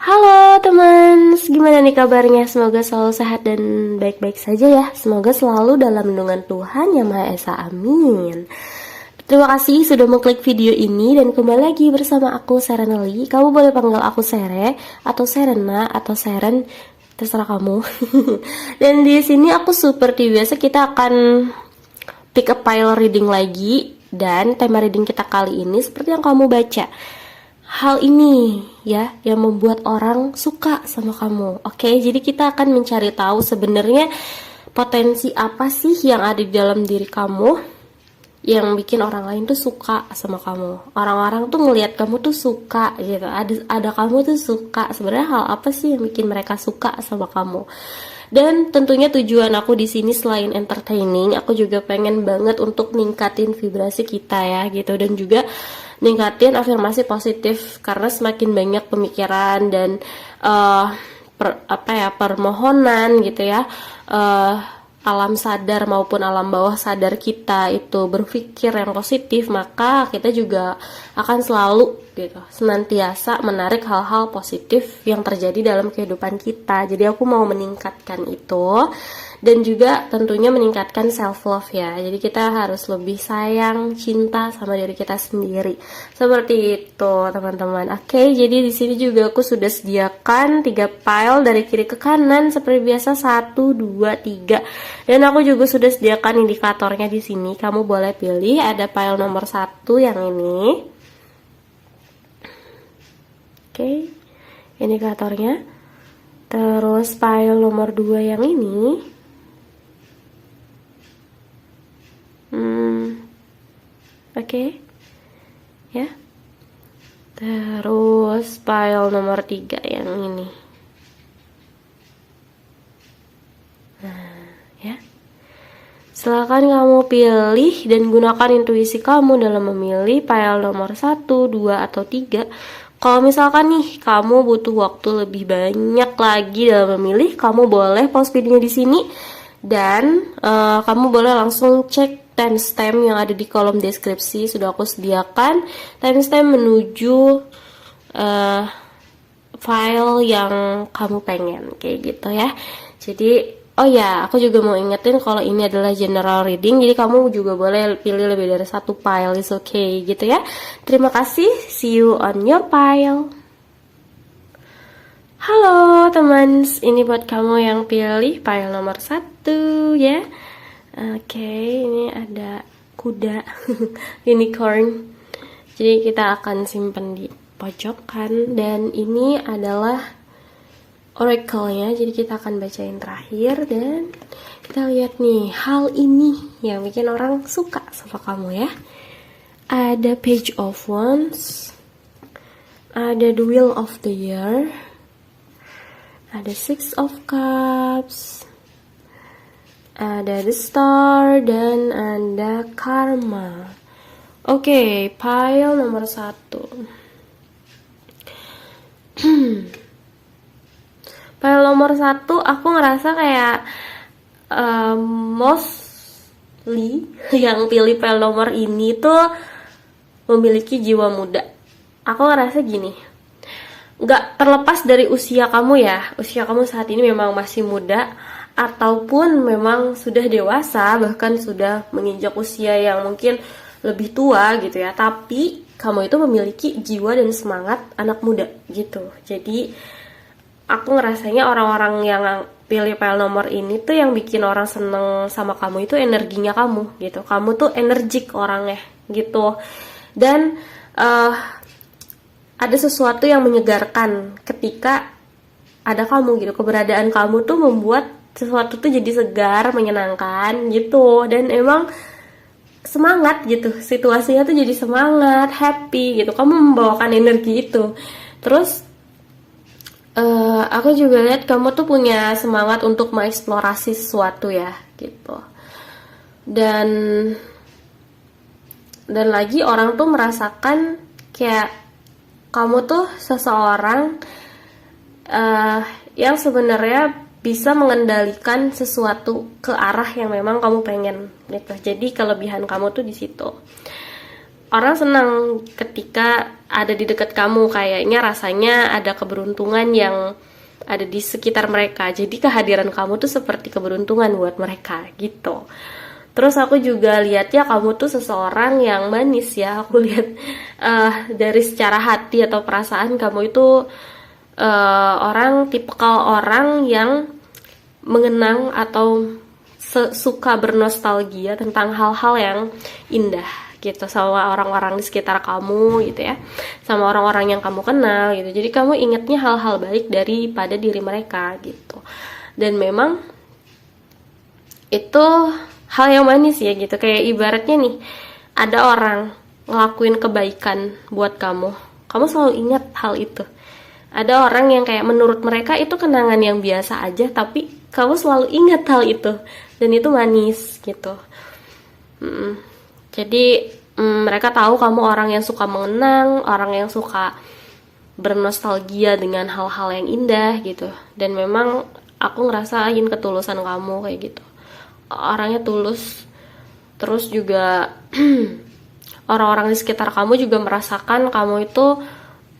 Halo teman, gimana nih kabarnya? Semoga selalu sehat dan baik-baik saja ya. Semoga selalu dalam lindungan Tuhan Yang Maha Esa, amin. Terima kasih sudah mengklik video ini dan kembali lagi bersama aku Serenely. Kamu boleh panggil aku Sere atau Serena atau Seren, terserah kamu. Dan di sini aku seperti biasa kita akan pick a pile reading lagi, dan tema reading kita kali ini seperti yang kamu baca. Hal ini ya yang membuat orang suka sama kamu. Oke, jadi kita akan mencari tahu sebenarnya potensi apa sih yang ada di dalam diri kamu yang bikin orang lain tuh suka sama kamu. Orang-orang tuh ngelihat kamu tuh suka gitu. Ada kamu tuh suka. Sebenarnya hal apa sih yang bikin mereka suka sama kamu? Dan tentunya tujuan aku di sini selain entertaining, aku juga pengen banget untuk ningkatin vibrasi kita ya gitu, dan juga ningkatin afirmasi positif karena semakin banyak pemikiran dan permohonan gitu ya, alam sadar maupun alam bawah sadar kita itu berpikir yang positif, maka kita juga akan selalu gitu senantiasa menarik hal-hal positif yang terjadi dalam kehidupan kita. Jadi aku mau meningkatkan itu dan juga tentunya meningkatkan self love ya. Jadi kita harus lebih sayang, cinta sama diri kita sendiri. Seperti itu, teman-teman. Oke, jadi di sini juga aku sudah sediakan 3 pile dari kiri ke kanan seperti biasa, 1 2 3. Dan aku juga sudah sediakan indikatornya di sini. Kamu boleh pilih, ada pile nomor 1 yang ini. Oke, indikatornya. Terus file nomor 2 yang ini. Oke. Ya. Terus file nomor 3 yang ini. Nah, ya. Silakan kamu pilih dan gunakan intuisi kamu dalam memilih file nomor 1, 2, atau 3. Kalau misalkan nih kamu butuh waktu lebih banyak lagi dalam memilih, kamu boleh pause videonya di sini dan kamu boleh langsung cek timestamp yang ada di kolom deskripsi. Sudah aku sediakan timestamp menuju file yang kamu pengen kayak gitu ya. Jadi oh ya, aku juga mau ingetin kalau ini adalah general reading, jadi kamu juga boleh pilih lebih dari 1 pile, is okay gitu ya. Terima kasih, see you on your pile. Halo teman, ini buat kamu yang pilih pile nomor 1 ya. Oke, ini ada kuda unicorn. Jadi kita akan simpan di pojokan, dan ini adalah oracle-nya, jadi kita akan bacain terakhir dan kita lihat nih hal ini yang bikin orang suka sama kamu ya. Ada Page of Wands, ada the Wheel of the Year, ada Six of Cups, ada the Star, dan ada Karma. Oke, pile nomor 1. File nomor 1 aku ngerasa kayak mostly yang pilih file nomor ini tuh memiliki jiwa muda. Aku ngerasa gini, gak terlepas dari usia kamu ya, usia kamu saat ini memang masih muda ataupun memang sudah dewasa, bahkan sudah menginjak usia yang mungkin lebih tua gitu ya, tapi kamu itu memiliki jiwa dan semangat anak muda gitu. Jadi aku ngerasanya orang-orang yang pilih file nomor ini tuh yang bikin orang seneng sama kamu itu energinya kamu gitu. Kamu tuh energik orangnya gitu. Dan ada sesuatu yang menyegarkan ketika ada kamu gitu. Keberadaan kamu tuh membuat sesuatu tuh jadi segar, menyenangkan gitu. Dan emang semangat gitu. Situasinya tuh jadi semangat, happy gitu. Kamu membawakan energi itu. Terus aku juga lihat kamu tuh punya semangat untuk mengeksplorasi sesuatu ya gitu. Dan lagi orang tuh merasakan kayak kamu tuh seseorang yang sebenarnya bisa mengendalikan sesuatu ke arah yang memang kamu pengen gitu. Jadi kelebihan kamu tuh di situ. orang senang ketika ada di dekat kamu, kayaknya rasanya ada keberuntungan yang ada di sekitar mereka. Jadi kehadiran kamu tuh seperti keberuntungan buat mereka gitu. Terus aku juga lihat ya kamu tuh seseorang yang manis ya. Aku lihat dari secara hati atau perasaan kamu itu tipikal orang yang mengenang atau suka bernostalgia tentang hal-hal yang indah gitu sama orang-orang di sekitar kamu gitu ya, sama orang-orang yang kamu kenal gitu. Jadi kamu ingatnya hal-hal baik daripada diri mereka gitu. Dan memang itu hal yang manis ya gitu. Kayak ibaratnya nih, ada orang ngelakuin kebaikan buat kamu selalu ingat hal itu. Ada orang yang kayak menurut mereka itu kenangan yang biasa aja, tapi kamu selalu ingat hal itu, dan itu manis gitu. Jadi mereka tahu kamu orang yang suka mengenang, orang yang suka bernostalgia dengan hal-hal yang indah gitu. Dan memang aku ngerasain ketulusan kamu kayak gitu. Orangnya tulus. Terus juga orang-orang di sekitar kamu juga merasakan kamu itu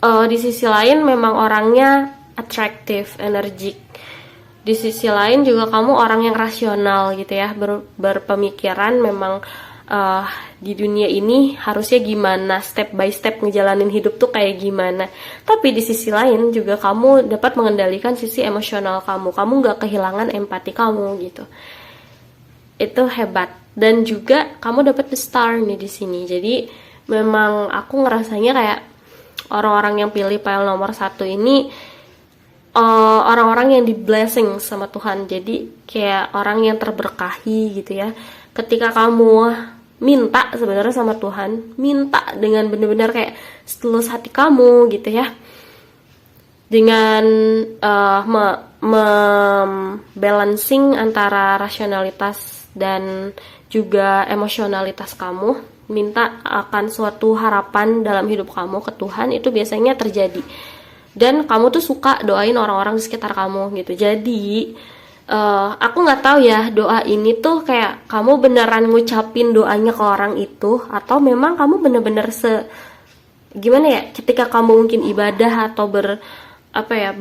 di sisi lain memang orangnya atraktif, energik. Di sisi lain juga kamu orang yang rasional gitu ya, berpemikiran memang di dunia ini harusnya gimana, step by step ngejalanin hidup tuh kayak gimana. Tapi di sisi lain juga kamu dapat mengendalikan sisi emosional kamu gak kehilangan empati kamu gitu. Itu hebat. Dan juga kamu dapat the star nih di sini. Jadi memang aku ngerasanya kayak orang-orang yang pilih file nomor 1 ini orang-orang yang di blessing sama Tuhan. Jadi kayak orang yang terberkahi gitu ya. Ketika kamu minta sebenarnya sama Tuhan, minta dengan benar-benar kayak setulus hati kamu gitu ya, dengan balancing antara rasionalitas dan juga emosionalitas kamu, minta akan suatu harapan dalam hidup kamu ke Tuhan, itu biasanya terjadi. Dan kamu tuh suka doain orang-orang di sekitar kamu gitu. Jadi aku nggak tahu ya, doa ini tuh kayak kamu beneran ngucapin doanya ke orang itu, atau memang kamu bener-bener gimana ya, ketika kamu mungkin ibadah atau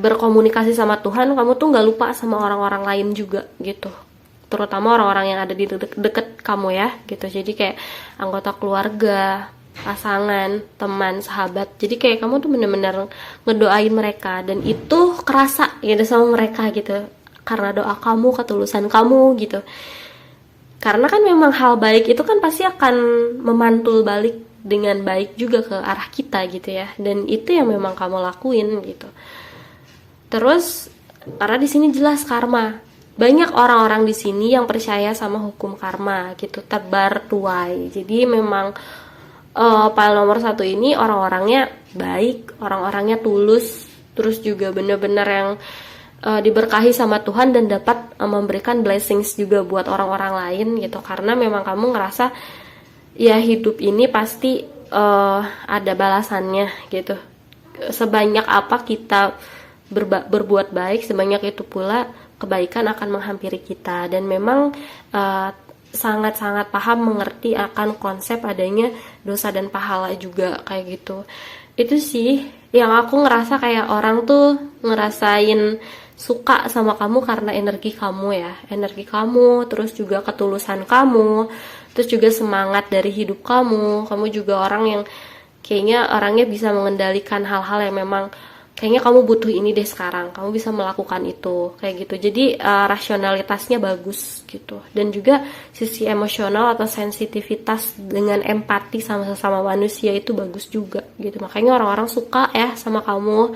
berkomunikasi sama Tuhan, kamu tuh nggak lupa sama orang-orang lain juga gitu, terutama orang-orang yang ada di deket kamu ya gitu. Jadi kayak anggota keluarga, pasangan, teman, sahabat. Jadi kayak kamu tuh bener-bener ngedoain mereka, dan itu kerasa gitu sama mereka gitu, karena doa kamu, ketulusan kamu gitu. Karena kan memang hal baik itu kan pasti akan memantul balik dengan baik juga ke arah kita gitu ya. Dan itu yang memang kamu lakuin gitu. Terus karena di sini jelas karma. Banyak orang-orang di sini yang percaya sama hukum karma gitu, tebar tuai. Jadi memang file nomor 1 ini orang-orangnya baik, orang-orangnya tulus, terus juga bener-bener yang diberkahi sama Tuhan dan dapat memberikan blessings juga buat orang-orang lain gitu. Karena memang kamu ngerasa ya hidup ini pasti ada balasannya gitu. Sebanyak apa kita berbuat baik, sebanyak itu pula kebaikan akan menghampiri kita. Dan memang sangat-sangat paham mengerti akan konsep adanya dosa dan pahala juga kayak gitu. Itu sih yang aku ngerasa kayak orang tuh ngerasain suka sama kamu karena energi kamu ya, energi kamu, terus juga ketulusan kamu, terus juga semangat dari hidup kamu. Kamu juga orang yang kayaknya orangnya bisa mengendalikan hal-hal yang memang kayaknya kamu butuh ini deh sekarang, kamu bisa melakukan itu kayak gitu. Jadi rasionalitasnya bagus gitu, dan juga sisi emosional atau sensitivitas dengan empati sama sesama manusia itu bagus juga gitu. Makanya orang-orang suka ya sama kamu.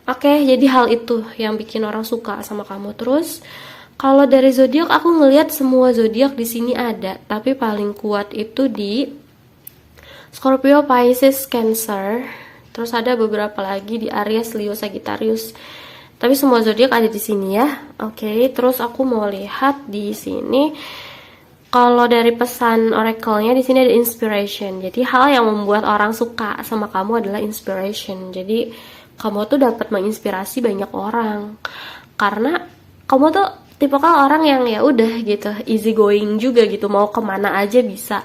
Oke, jadi hal itu yang bikin orang suka sama kamu. Terus kalau dari zodiak, aku ngelihat semua zodiak di sini ada, tapi paling kuat itu di Scorpio, Pisces, Cancer. Terus ada beberapa lagi di Aries, Leo, Sagittarius. Tapi semua zodiak ada di sini ya. Oke, terus aku mau lihat di sini. Kalau dari pesan oracle-nya di sini ada inspiration. Jadi hal yang membuat orang suka sama kamu adalah inspiration. Jadi kamu tuh dapat menginspirasi banyak orang. Karena kamu tuh tipikal orang yang ya udah gitu, easy going juga gitu, mau kemana aja bisa.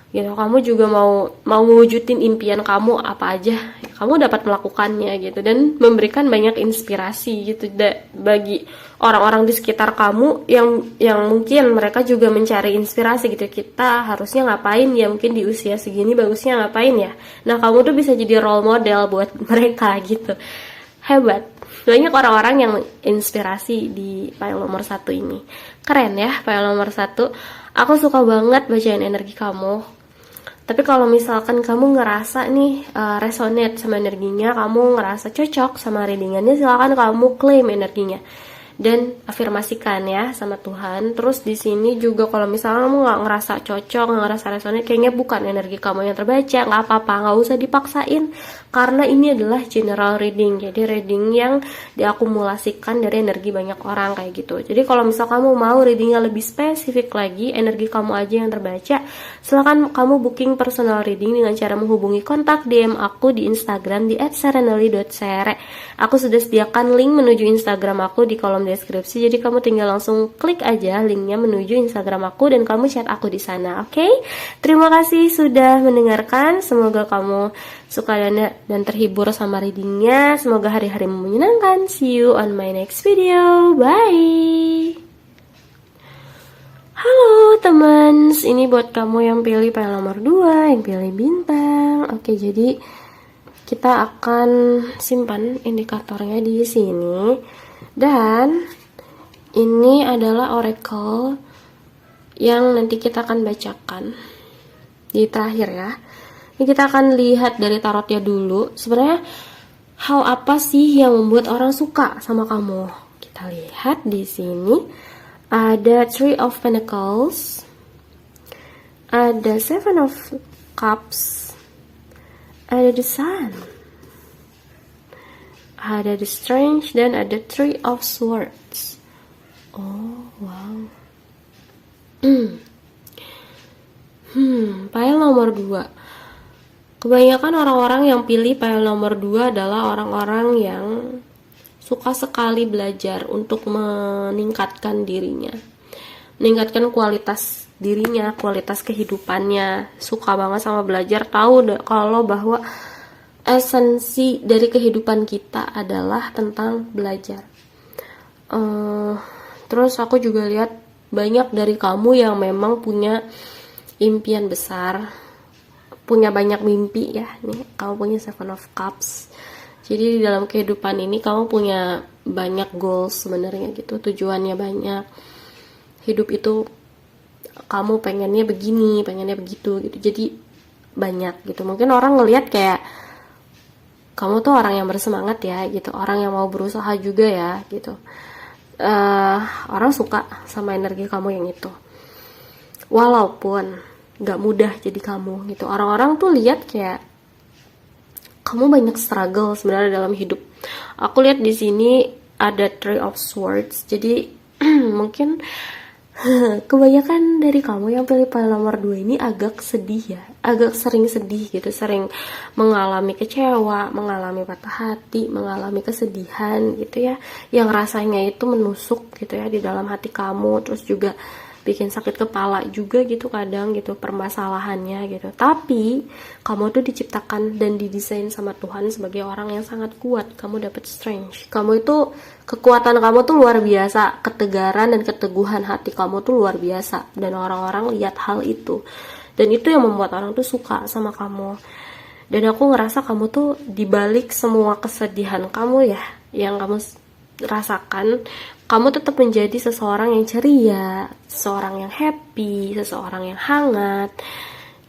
gitu. Kamu juga mau mewujudin impian kamu apa aja, kamu dapat melakukannya gitu, dan memberikan banyak inspirasi gitu bagi orang-orang di sekitar kamu yang mungkin mereka juga mencari inspirasi gitu. Kita harusnya ngapain ya, mungkin di usia segini bagusnya ngapain ya. Nah, kamu tuh bisa jadi role model buat mereka gitu. Hebat. Banyak orang-orang yang inspirasi di file nomor 1 ini. Keren ya file nomor 1. Aku suka banget bacain energi kamu. Tapi kalau misalkan kamu ngerasa nih resonate sama energinya, kamu ngerasa cocok sama readingannya, silakan kamu claim energinya dan afirmasikan ya sama Tuhan. Terus di sini juga kalau misalnya kamu nggak ngerasa cocok, nggak ngerasa resonate, kayaknya bukan energi kamu yang terbaca, nggak apa-apa, nggak usah dipaksain, karena ini adalah general reading, jadi reading yang diakumulasikan dari energi banyak orang kayak gitu. Jadi kalau misal kamu mau readingnya lebih spesifik lagi, energi kamu aja yang terbaca, silakan kamu booking personal reading dengan cara menghubungi kontak DM aku di Instagram di @serenely.cr. Aku sudah sediakan link menuju Instagram aku di kolom deskripsi, jadi kamu tinggal langsung klik aja linknya menuju Instagram aku dan kamu chat aku di sana. Oke? Terima kasih sudah mendengarkan. Semoga kamu suka dan terhibur sama readingnya. Semoga hari-hari menyenangkan. See you on my next video. Bye. Halo teman, ini buat kamu yang pilih file nomor 2, yang pilih bintang. Oke, jadi kita akan simpan indikatornya di sini. Dan ini adalah oracle yang nanti kita akan bacakan di terakhir ya. Ini kita akan lihat dari tarotnya dulu. Sebenarnya hal apa sih yang membuat orang suka sama kamu? Kita lihat di sini ada Three of Pentacles, ada Seven of Cups, ada The Sun, ada The Strange, dan ada Three of Swords. Oh, wow. Pile nomor 2. Kebanyakan orang-orang yang pilih pile nomor 2 adalah orang-orang yang suka sekali belajar untuk meningkatkan dirinya, meningkatkan kualitas dirinya, kualitas kehidupannya, suka banget sama belajar, tahu kalau bahwa esensi dari kehidupan kita adalah tentang belajar. Terus aku juga lihat banyak dari kamu yang memang punya impian besar, punya banyak mimpi ya. Nih, kamu punya Seven of Cups. Jadi di dalam kehidupan ini kamu punya banyak goals sebenarnya gitu, tujuannya banyak. Hidup itu kamu pengennya begini, pengennya begitu gitu. Jadi banyak gitu. Mungkin orang ngelihat kayak kamu tuh orang yang bersemangat ya gitu, orang yang mau berusaha juga ya gitu. Orang suka sama energi kamu yang itu. Walaupun gak mudah jadi kamu gitu. Orang-orang tuh lihat kayak kamu banyak struggle sebenarnya dalam hidup. Aku lihat di sini ada Three of Swords. Jadi mungkin kebanyakan dari kamu yang pilih pile nomor 2 ini agak sedih ya, agak sering sedih gitu, sering mengalami kecewa, mengalami patah hati, mengalami kesedihan gitu ya, yang rasanya itu menusuk gitu ya di dalam hati kamu, terus juga bikin sakit kepala juga gitu kadang gitu permasalahannya gitu. Tapi kamu tuh diciptakan dan didesain sama Tuhan sebagai orang yang sangat kuat. Kamu dapat strength. Kamu itu, kekuatan kamu tuh luar biasa, ketegaran dan keteguhan hati kamu tuh luar biasa, dan orang-orang lihat hal itu. Dan itu yang membuat orang tuh suka sama kamu. Dan aku ngerasa kamu tuh dibalik semua kesedihan kamu ya, yang kamu rasakan, kamu tetap menjadi seseorang yang ceria, seseorang yang happy, seseorang yang hangat,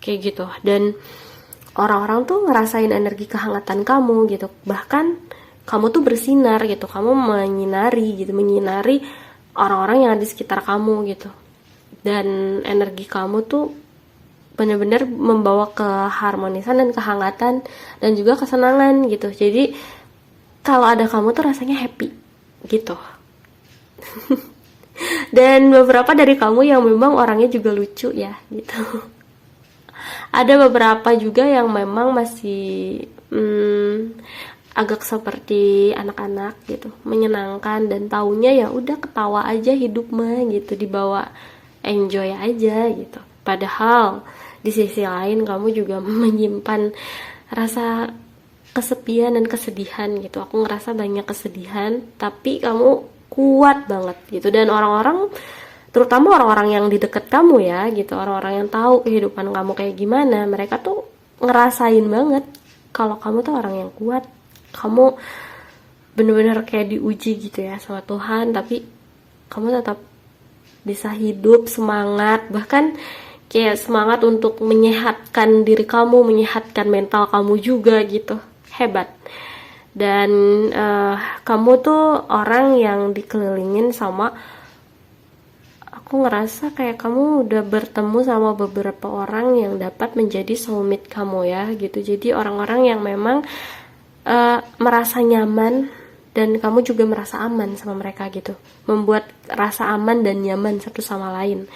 kayak gitu. Dan orang-orang tuh ngerasain energi kehangatan kamu gitu. Bahkan kamu tuh bersinar gitu, kamu menyinari orang-orang yang ada di sekitar kamu gitu. Dan energi kamu tuh benar-benar membawa keharmonisan dan kehangatan dan juga kesenangan gitu. Jadi kalau ada kamu tuh rasanya happy gitu. Dan beberapa dari kamu yang memang orangnya juga lucu ya gitu. Ada beberapa juga yang memang masih agak seperti anak-anak gitu, menyenangkan, dan taunya ya udah ketawa aja hidup mah gitu, dibawa enjoy aja gitu. Padahal di sisi lain kamu juga menyimpan rasa kesepian dan kesedihan gitu. Aku ngerasa banyak kesedihan, tapi kamu kuat banget gitu. Dan orang-orang, terutama orang-orang yang di dekat kamu ya gitu, orang-orang yang tahu kehidupan kamu kayak gimana, mereka tuh ngerasain banget kalau kamu tuh orang yang kuat. Kamu bener-bener kayak diuji gitu ya sama Tuhan, tapi kamu tetap bisa hidup, semangat, bahkan kayak semangat untuk menyehatkan diri kamu, menyehatkan mental kamu juga gitu. Hebat. Dan kamu tuh orang yang dikelilingin sama, aku ngerasa kayak kamu udah bertemu sama beberapa orang yang dapat menjadi soulmate kamu ya gitu. Jadi orang-orang yang memang merasa nyaman dan kamu juga merasa aman sama mereka gitu, membuat rasa aman dan nyaman satu sama lain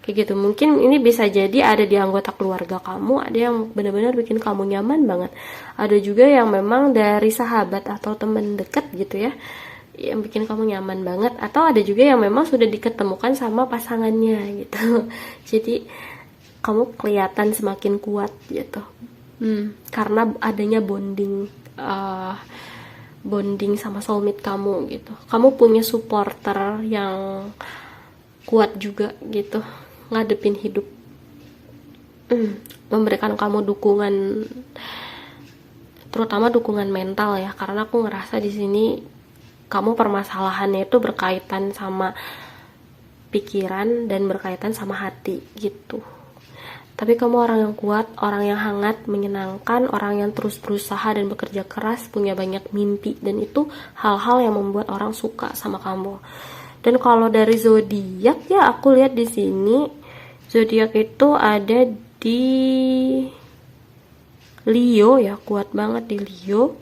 kayak gitu. Mungkin ini bisa jadi ada di anggota keluarga kamu, ada yang benar-benar bikin kamu nyaman banget, ada juga yang memang dari sahabat atau teman dekat gitu ya, yang bikin kamu nyaman banget, atau ada juga yang memang sudah diketemukan sama pasangannya gitu. Jadi kamu kelihatan semakin kuat gitu, karena adanya bonding sama soulmate kamu gitu. Kamu punya supporter yang kuat juga gitu, ngadepin hidup, memberikan kamu dukungan, terutama dukungan mental ya, karena aku ngerasa di sini kamu permasalahannya itu berkaitan sama pikiran dan berkaitan sama hati gitu. Tapi kamu orang yang kuat, orang yang hangat, menyenangkan, orang yang terus berusaha dan bekerja keras, punya banyak mimpi, dan itu hal-hal yang membuat orang suka sama kamu. Dan kalau dari zodiak ya, aku lihat di sini zodiak itu ada di Leo ya, kuat banget di Leo.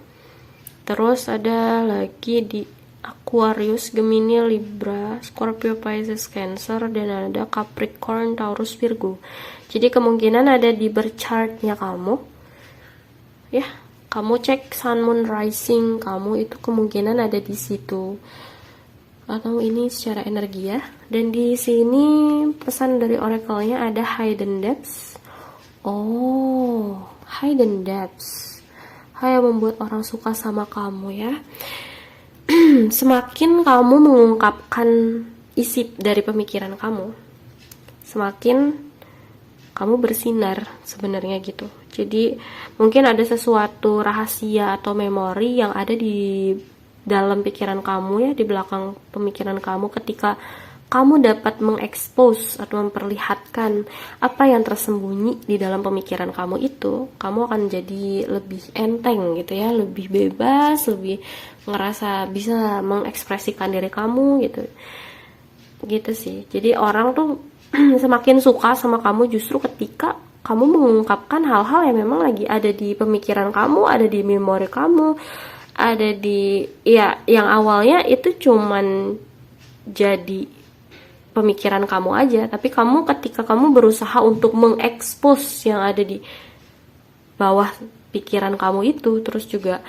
Terus ada lagi di Aquarius, Gemini, Libra, Scorpio, Pisces, Cancer, dan ada Capricorn, Taurus, Virgo. Jadi kemungkinan ada di birth chartnya kamu ya, kamu cek Sun, Moon, Rising kamu, itu kemungkinan ada di situ, atau ini secara energi ya. Dan di sini pesan dari oracle-nya ada hidden depths. Oh, hidden depths, yang membuat orang suka sama kamu ya. Semakin kamu mengungkapkan isi dari pemikiran kamu, semakin kamu bersinar sebenarnya gitu. Jadi mungkin ada sesuatu rahasia atau memori yang ada di dalam pikiran kamu ya, di belakang pemikiran kamu. Ketika kamu dapat mengekspos atau memperlihatkan apa yang tersembunyi di dalam pemikiran kamu itu, kamu akan jadi lebih enteng gitu ya, lebih bebas, lebih ngerasa bisa mengekspresikan diri kamu gitu sih. Jadi orang tuh semakin suka sama kamu justru ketika kamu mengungkapkan hal-hal yang memang lagi ada di pemikiran kamu, ada di memori kamu, ada di ya, yang awalnya itu cuman jadi pemikiran kamu aja, tapi kamu ketika kamu berusaha untuk mengekspos yang ada di bawah pikiran kamu itu, terus juga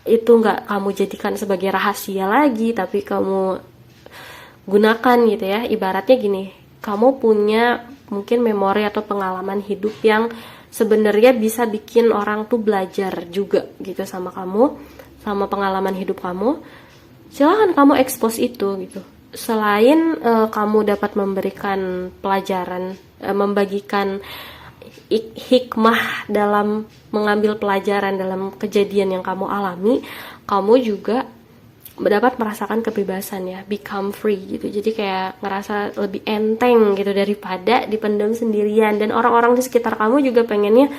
itu nggak kamu jadikan sebagai rahasia lagi, tapi kamu gunakan gitu ya. Ibaratnya gini, kamu punya mungkin memori atau pengalaman hidup yang sebenarnya bisa bikin orang tuh belajar juga gitu sama kamu, sama pengalaman hidup kamu. Silahkan kamu expose itu gitu. Selain kamu dapat memberikan pelajaran, membagikan hikmah dalam mengambil pelajaran dalam kejadian yang kamu alami, kamu juga dapat merasakan kebebasan ya, become free gitu. Jadi kayak ngerasa lebih enteng gitu daripada dipendam sendirian. Dan orang-orang di sekitar kamu juga pengennya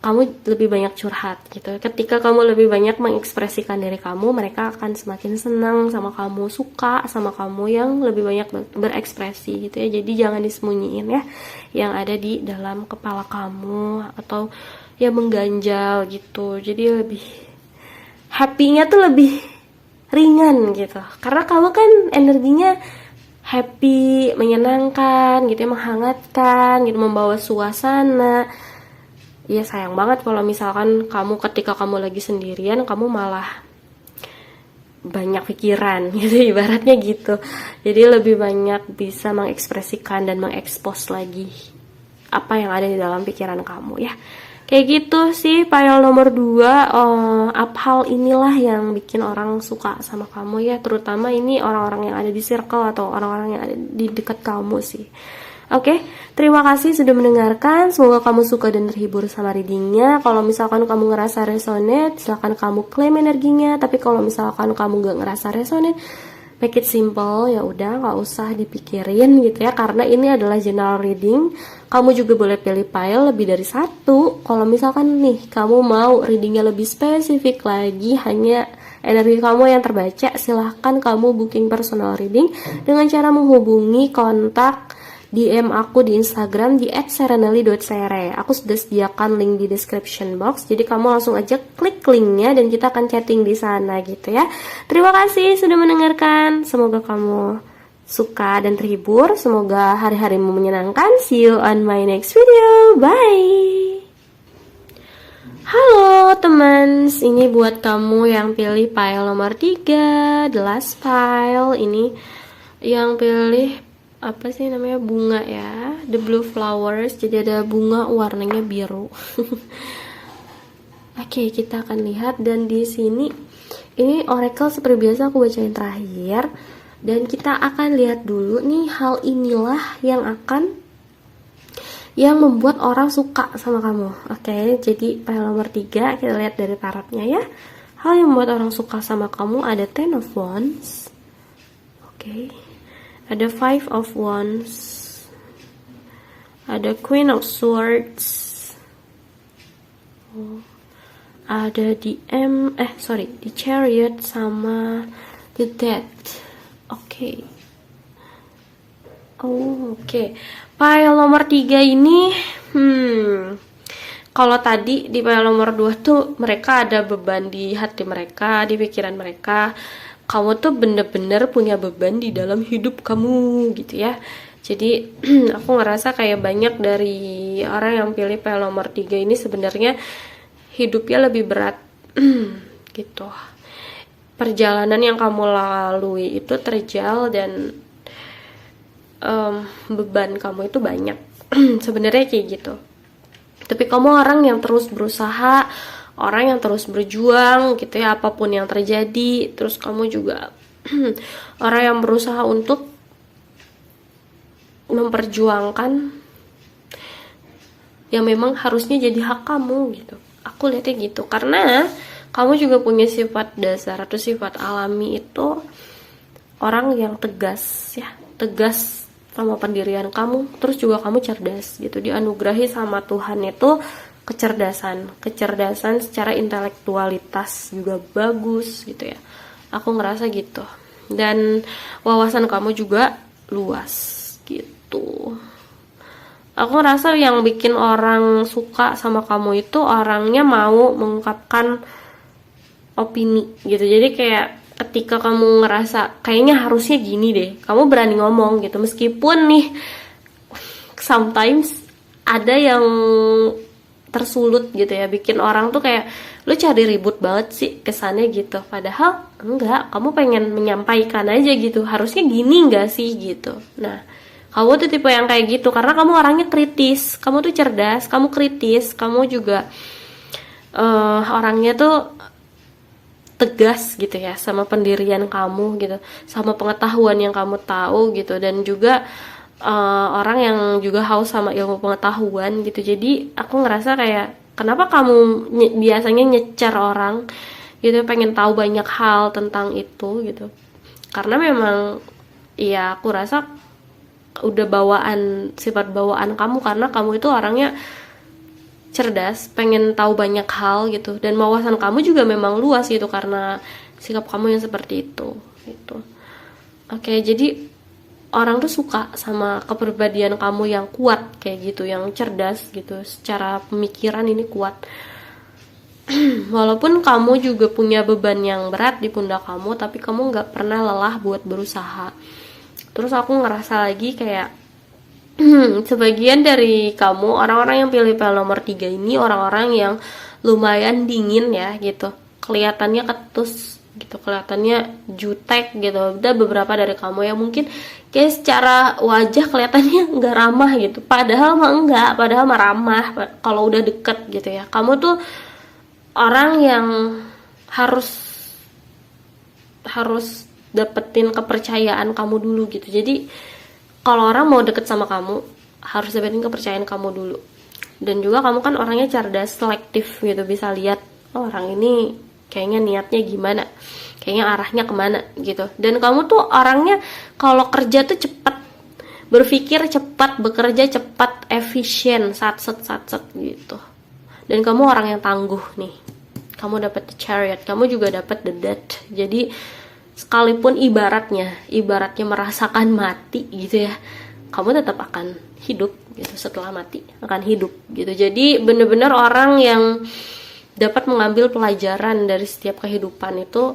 kamu lebih banyak curhat gitu. Ketika kamu lebih banyak mengekspresikan diri kamu, mereka akan semakin senang sama kamu, suka sama kamu yang lebih banyak berekspresi gitu ya. Jadi jangan disembunyiin ya yang ada di dalam kepala kamu atau ya mengganjal gitu. Jadi lebih happy-nya tuh lebih ringan gitu, karena kamu kan energinya happy, menyenangkan gitu ya, menghangatkan gitu, membawa suasana. Ya sayang banget kalau misalkan kamu ketika kamu lagi sendirian kamu malah banyak pikiran gitu, ibaratnya gitu. Jadi lebih banyak bisa mengekspresikan dan mengekspos lagi apa yang ada di dalam pikiran kamu ya. Kayak gitu sih. File nomor 2, hal inilah yang bikin orang suka sama kamu ya, terutama ini orang-orang yang ada di circle atau orang-orang yang ada di dekat kamu sih. Oke, terima kasih sudah mendengarkan. Semoga kamu suka dan terhibur sama readingnya. Kalau misalkan kamu ngerasa resonate, silahkan kamu klaim energinya. Tapi kalau misalkan kamu gak ngerasa resonate, make it simple, ya udah nggak usah dipikirin gitu ya, karena ini adalah general reading. Kamu juga boleh pilih file lebih dari satu. Kalau misalkan nih kamu mau readingnya lebih spesifik lagi, hanya energi kamu yang terbaca, silahkan kamu booking personal reading dengan cara menghubungi kontak DM aku di Instagram di @serenely.sere. Aku sudah sediakan link di description box, jadi kamu langsung aja klik linknya dan kita akan chatting di sana gitu ya. Terima kasih sudah mendengarkan. Semoga kamu suka dan terhibur. Semoga hari-harimu menyenangkan. See you on my next video. Bye. Halo teman, ini buat kamu yang pilih file nomor 3, the last file. Ini yang pilih apa sih namanya, bunga ya, the blue flowers. Jadi ada bunga warnanya biru. Oke, kita akan lihat. Dan di sini ini oracle seperti biasa aku bacain terakhir, dan kita akan lihat dulu nih, hal inilah yang membuat orang suka sama kamu. Oke, jadi file nomor 3 kita lihat dari tarotnya ya. Hal yang membuat orang suka sama kamu ada Ten of Wands. Oke. Ada Five of Wands, ada Queen of Swords, ada the Chariot sama the Death. Oke. File nomor 3 ini, kalau tadi di file nomor 2 tuh mereka ada beban di hati mereka, di pikiran mereka. Kamu tuh bener-bener punya beban di dalam hidup kamu gitu ya. Jadi aku ngerasa kayak banyak dari orang yang pilih file nomor 3 ini sebenarnya hidupnya lebih berat gitu. Perjalanan yang kamu lalui itu terjal dan beban kamu itu banyak. Sebenarnya kayak gitu. Tapi kamu orang yang terus berusaha, orang yang terus berjuang gitu ya, apapun yang terjadi. Terus kamu juga orang yang berusaha untuk memperjuangkan yang memang harusnya jadi hak kamu gitu. Aku lihatnya gitu, karena kamu juga punya sifat dasar atau sifat alami itu orang yang tegas ya, tegas sama pendirian kamu. Terus juga kamu cerdas gitu, dianugerahi sama Tuhan itu kecerdasan secara intelektualitas juga bagus gitu ya. Aku ngerasa gitu. Dan wawasan kamu juga luas gitu. Aku ngerasa yang bikin orang suka sama kamu itu orangnya mau mengungkapkan opini gitu. Jadi kayak ketika kamu ngerasa kayaknya harusnya gini deh, kamu berani ngomong gitu. Meskipun nih sometimes ada yang tersulut gitu ya, bikin orang tuh kayak lu cari ribut banget sih kesannya gitu, padahal enggak, kamu pengen menyampaikan aja gitu, harusnya gini enggak sih gitu. Nah, kamu tuh tipe yang kayak gitu karena kamu orangnya kritis, kamu tuh cerdas, kamu kritis, kamu juga orangnya tuh tegas gitu ya sama pendirian kamu gitu, sama pengetahuan yang kamu tahu gitu, dan juga orang yang juga haus sama ilmu pengetahuan gitu. Jadi aku ngerasa kayak kenapa kamu biasanya nyecer orang gitu, pengen tahu banyak hal tentang itu gitu, karena memang ya aku rasa udah sifat bawaan kamu, karena kamu itu orangnya cerdas, pengen tahu banyak hal gitu, dan wawasan kamu juga memang luas gitu karena sikap kamu yang seperti itu gitu. Oke, jadi orang tuh suka sama kepribadian kamu yang kuat kayak gitu, yang cerdas gitu, secara pemikiran ini kuat. Walaupun kamu juga punya beban yang berat di pundak kamu, tapi kamu gak pernah lelah buat berusaha. Terus aku ngerasa lagi kayak sebagian dari kamu, orang-orang yang pilih file nomor 3 ini orang-orang yang lumayan dingin ya gitu, kelihatannya ketus gitu, kelihatannya jutek gitu. Ada beberapa dari kamu yang mungkin kayak secara wajah kelihatannya nggak ramah gitu, padahal mah enggak, padahal mah ramah kalau udah deket gitu ya. Kamu tuh orang yang harus dapetin kepercayaan kamu dulu gitu. Jadi kalau orang mau deket sama kamu harus dapetin kepercayaan kamu dulu. Dan juga kamu kan orangnya cerdas, selektif gitu, bisa lihat oh, orang ini kayaknya niatnya gimana, kayaknya arahnya kemana gitu. Dan kamu tuh orangnya kalau kerja tuh cepat, berpikir cepat, bekerja cepat, efisien, satset gitu. Dan kamu orang yang tangguh nih. Kamu dapat the Chariot, kamu juga dapat the Death. Jadi sekalipun ibaratnya merasakan mati gitu ya, kamu tetap akan hidup gitu, setelah mati akan hidup gitu. Jadi bener-bener orang yang dapat mengambil pelajaran dari setiap kehidupan itu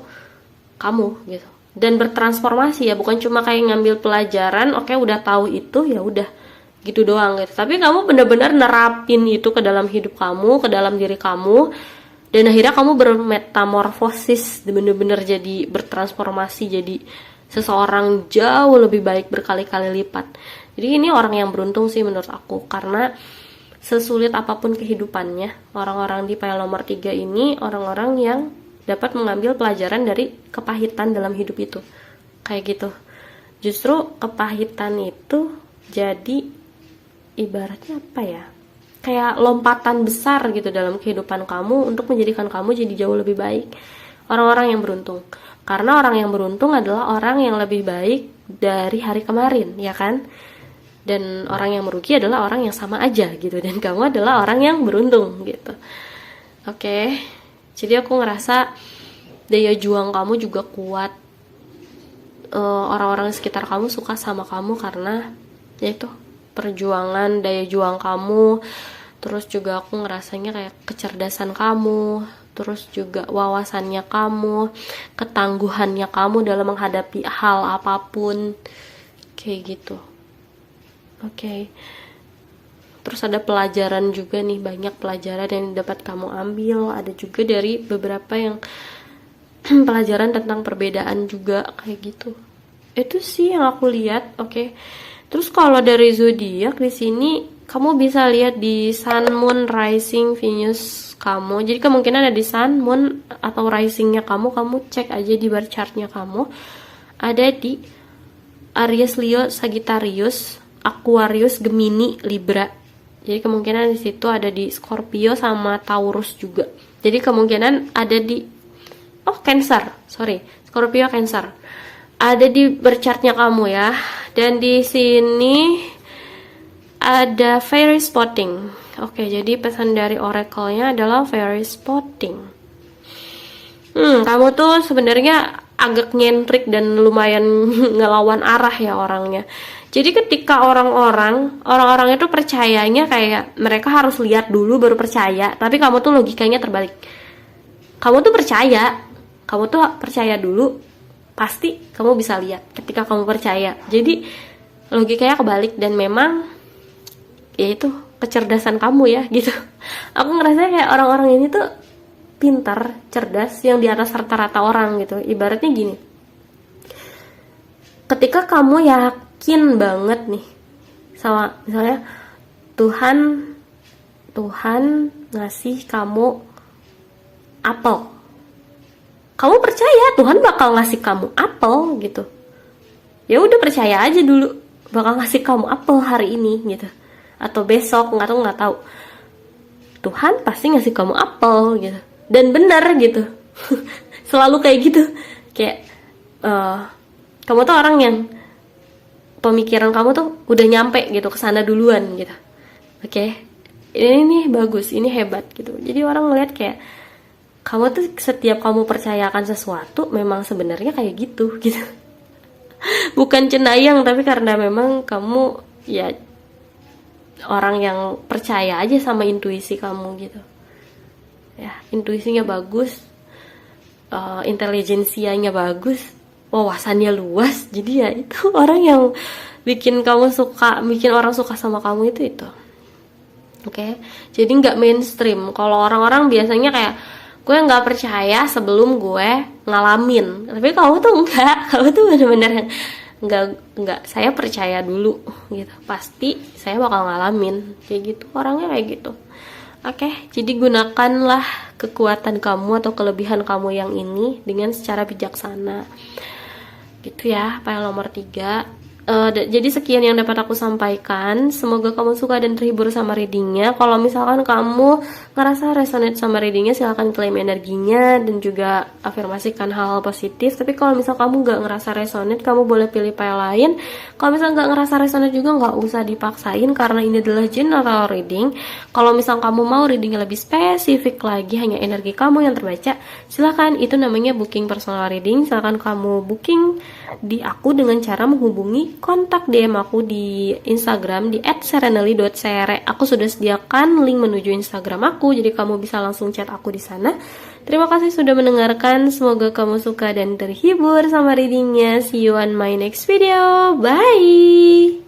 kamu gitu, dan bertransformasi ya, bukan cuma kayak ngambil pelajaran, oke udah tahu itu ya udah gitu doang gitu, tapi kamu bener-bener nerapin itu ke dalam hidup kamu, ke dalam diri kamu. Dan akhirnya kamu bermetamorfosis, bener-bener jadi bertransformasi, jadi seseorang jauh lebih baik berkali-kali lipat. Jadi ini orang yang beruntung sih menurut aku, karena sesulit apapun kehidupannya, orang-orang di pile nomor 3 ini orang-orang yang dapat mengambil pelajaran dari kepahitan dalam hidup itu. Kayak gitu. Justru kepahitan itu jadi ibaratnya apa ya? Kayak lompatan besar gitu dalam kehidupan kamu untuk menjadikan kamu jadi jauh lebih baik. Orang-orang yang beruntung. Karena orang yang beruntung adalah orang yang lebih baik dari hari kemarin, ya kan? Dan orang yang merugi adalah orang yang sama aja gitu. Dan kamu adalah orang yang beruntung gitu. Oke. Jadi aku ngerasa daya juang kamu juga kuat. Orang-orang sekitar kamu suka sama kamu karena yaitu perjuangan, daya juang kamu. Terus juga aku ngerasanya kayak kecerdasan kamu, terus juga wawasannya kamu, ketangguhannya kamu dalam menghadapi hal apapun, kayak gitu. Oke. Terus ada pelajaran juga nih, banyak pelajaran yang dapat kamu ambil. Ada juga dari beberapa yang pelajaran tentang perbedaan juga, kayak gitu. Itu sih yang aku lihat. Oke. Terus kalau dari zodiak di sini kamu bisa lihat di Sun, Moon, Rising, Venus kamu. Jadi kemungkinan ada di Sun, Moon atau Risingnya kamu cek aja di bar chartnya kamu. Ada di Aries, Leo, Sagittarius, Aquarius, Gemini, Libra. Jadi kemungkinan di situ ada di Scorpio sama Taurus juga. Jadi kemungkinan ada di Cancer, Scorpio, Cancer. Ada di bar chartnya kamu ya. Dan di sini ada fairy spotting. Oke, jadi pesan dari oracle-nya adalah fairy spotting. Kamu tuh sebenarnya agak nyentrik dan lumayan ngelawan arah ya orangnya. Jadi ketika orang-orang itu percayanya kayak mereka harus lihat dulu baru percaya, tapi kamu tuh logikanya terbalik. Kamu tuh percaya dulu, pasti kamu bisa lihat ketika kamu percaya. Jadi logikanya kebalik, dan memang ya itu kecerdasan kamu ya gitu. Aku ngerasa kayak orang-orang ini tuh pintar, cerdas, yang di atas rata-rata orang gitu. Ibaratnya gini, ketika kamu yakin banget nih sama misalnya Tuhan ngasih kamu apel, kamu percaya Tuhan bakal ngasih kamu apel gitu. Ya udah percaya aja dulu bakal ngasih kamu apel hari ini gitu, atau besok, nggak tahu. Tuhan pasti ngasih kamu apel gitu, dan benar gitu. Selalu kayak gitu. Kayak kamu tuh orang yang pemikiran kamu tuh udah nyampe gitu ke sana duluan gitu. Oke. Ini nih bagus, ini hebat gitu. Jadi orang ngeliat kayak kamu tuh setiap kamu percayakan sesuatu memang sebenarnya kayak gitu gitu. Bukan cenayang, tapi karena memang kamu ya orang yang percaya aja sama intuisi kamu gitu ya. Intuisinya bagus, intelijensianya bagus, wawasannya luas. Jadi ya itu orang yang bikin orang suka sama kamu itu. Oke. Jadi nggak mainstream. Kalau orang-orang biasanya kayak gue nggak percaya sebelum gue ngalamin. Tapi kamu tuh enggak, kamu tuh bener-bener enggak, saya percaya dulu gitu, pasti saya bakal ngalamin kayak gitu, orangnya kayak gitu. Oke, jadi gunakanlah kekuatan kamu atau kelebihan kamu yang ini dengan secara bijaksana gitu ya. File nomor 3. Jadi sekian yang dapat aku sampaikan. Semoga kamu suka dan terhibur sama readingnya. Kalau misalkan kamu ngerasa resonate sama readingnya, silahkan klaim energinya dan juga afirmasikan hal-hal positif. Tapi kalau misal kamu nggak ngerasa resonate, kamu boleh pilih file lain. Kalau misal nggak ngerasa resonate juga nggak usah dipaksain, karena ini adalah general reading. Kalau misal kamu mau readingnya lebih spesifik lagi, hanya energi kamu yang terbaca, silahkan, itu namanya booking personal reading. Silahkan kamu booking di aku dengan cara menghubungi kontak DM aku di Instagram di @serenely.cr. Aku sudah sediakan link menuju Instagram aku, jadi kamu bisa langsung chat aku di sana. Terima kasih sudah mendengarkan. Semoga kamu suka dan terhibur sama readingnya. See you on my next video. Bye.